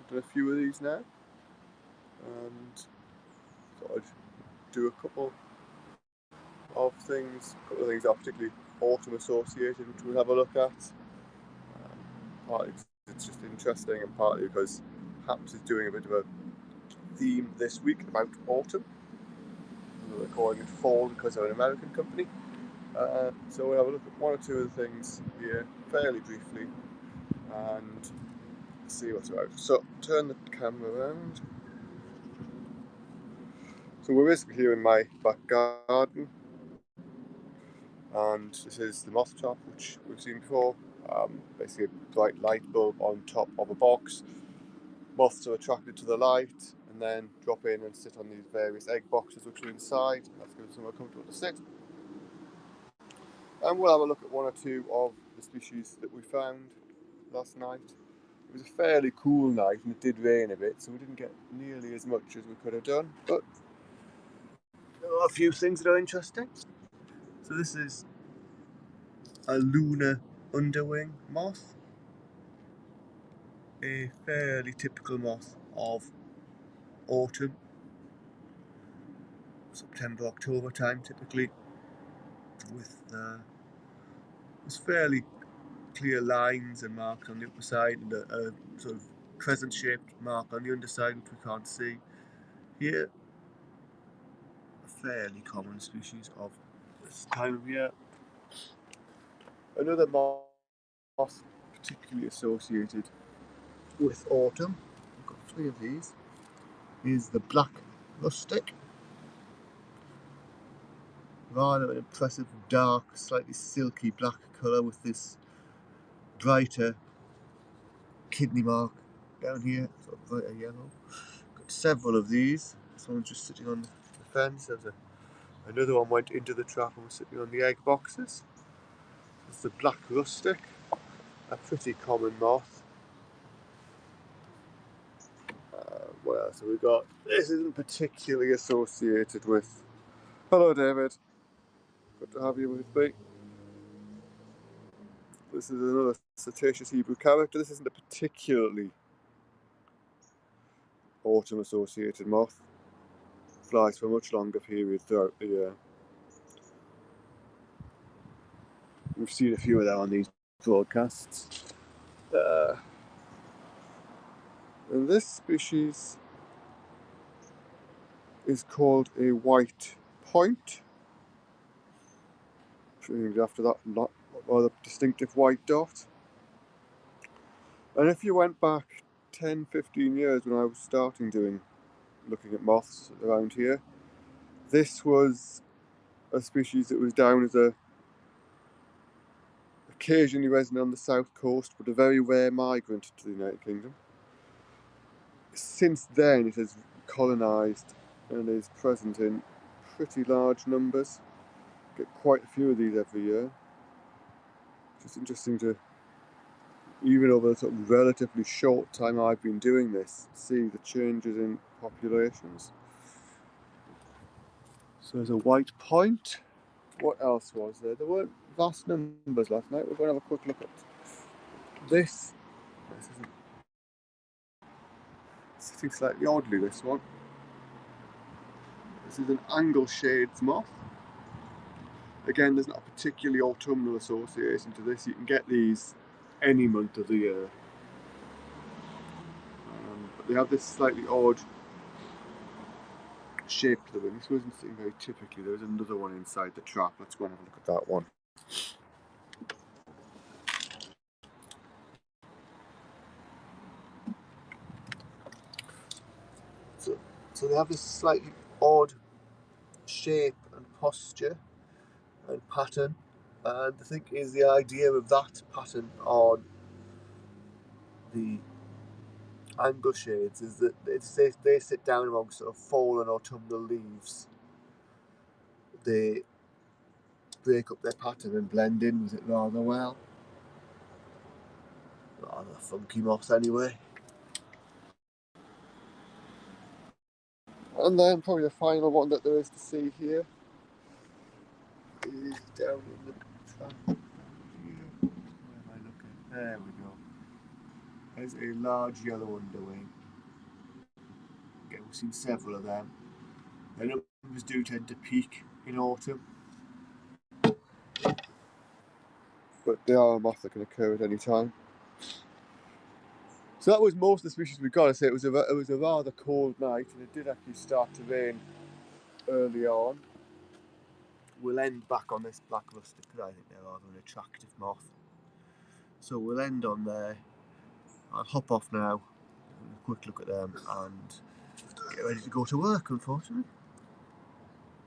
done a few of these now, and thought I'd do a couple of things are particularly autumn associated, which we'll have a look at. Partly because it's just interesting, and partly because Haps is doing a bit of a theme this week about autumn. They're calling it fall because they're an American company. So we'll have a look at one or two of the things here fairly briefly and see what's about. So turn the camera around. So we're basically here in my back garden, and this is the moth trap, which we've seen before. Basically a bright light bulb on top of a box. Moths are attracted to the light and then drop in and sit on these various egg boxes which are inside. That's gives them somewhere comfortable to sit. And we'll have a look at one or two of the species that we found last night. It was a fairly cool night and it did rain a bit, so we didn't get nearly as much as we could have done, but there are a few things that are interesting. So this is a lunar underwing moth, a fairly typical moth of autumn, September, October time typically, with fairly clear lines and marks on the upper side and a sort of crescent shaped mark on the underside which we can't see. Here, a fairly common species of this time of year. Another moth particularly associated with autumn, I've got three of these, is the black rustic. Rather an impressive dark, slightly silky black colour with this brighter kidney mark down here, sort of brighter yellow. Got several of these. This one's just sitting on the fence. Another one went into the trap and was sitting on the egg boxes. It's the black rustic, a pretty common moth. What else have we got? This isn't particularly associated with... Hello David, good to have you with me. This is another Cetaceous Hebrew character. This isn't a particularly autumn associated moth. Flies for a much longer period throughout the year. We've seen a few of them on these broadcasts. And this species is called a white point, named after that rather distinctive white dot. And if you went back 10-15 years when I was starting looking at moths around here, this was a species that was down as a occasionally resident on the south coast, but a very rare migrant to the United Kingdom. Since then it has colonised and is present in pretty large numbers. Get quite a few of these every year. It's interesting to, even over the sort of relatively short time I've been doing this, see the changes in populations. So there's a white point. What else was there? There weren't vast numbers last night. We're going to have a quick look at this. This isn't sitting slightly oddly, this one. This is an angle-shades moth. Again, there's not a particularly autumnal association to this. You can get these any month of the year. But they have this slightly odd shape to them. This wasn't sitting very typically. There's another one inside the trap. Let's go and have a look at that one. So they have this slightly odd shape and posture and pattern, and I think is the idea of that pattern on the angle shades is that they sit down amongst sort of fallen autumnal leaves. They break up their pattern and blend in with it rather well. Rather funky moth anyway. And then probably the final one that there is to see here is down in the trap. Where am I looking? There we go. There's a large yellow underwing. Again, we've seen several of them. Their numbers do tend to peak in autumn, but they are a moth that can occur at any time. So that was most of the species we got. I say it was a rather cold night, and it did actually start to rain early on. We'll end back on this black rustic because I think they're rather an attractive moth. So we'll end on there. I'll hop off now, have a quick look at them, and get ready to go to work, unfortunately.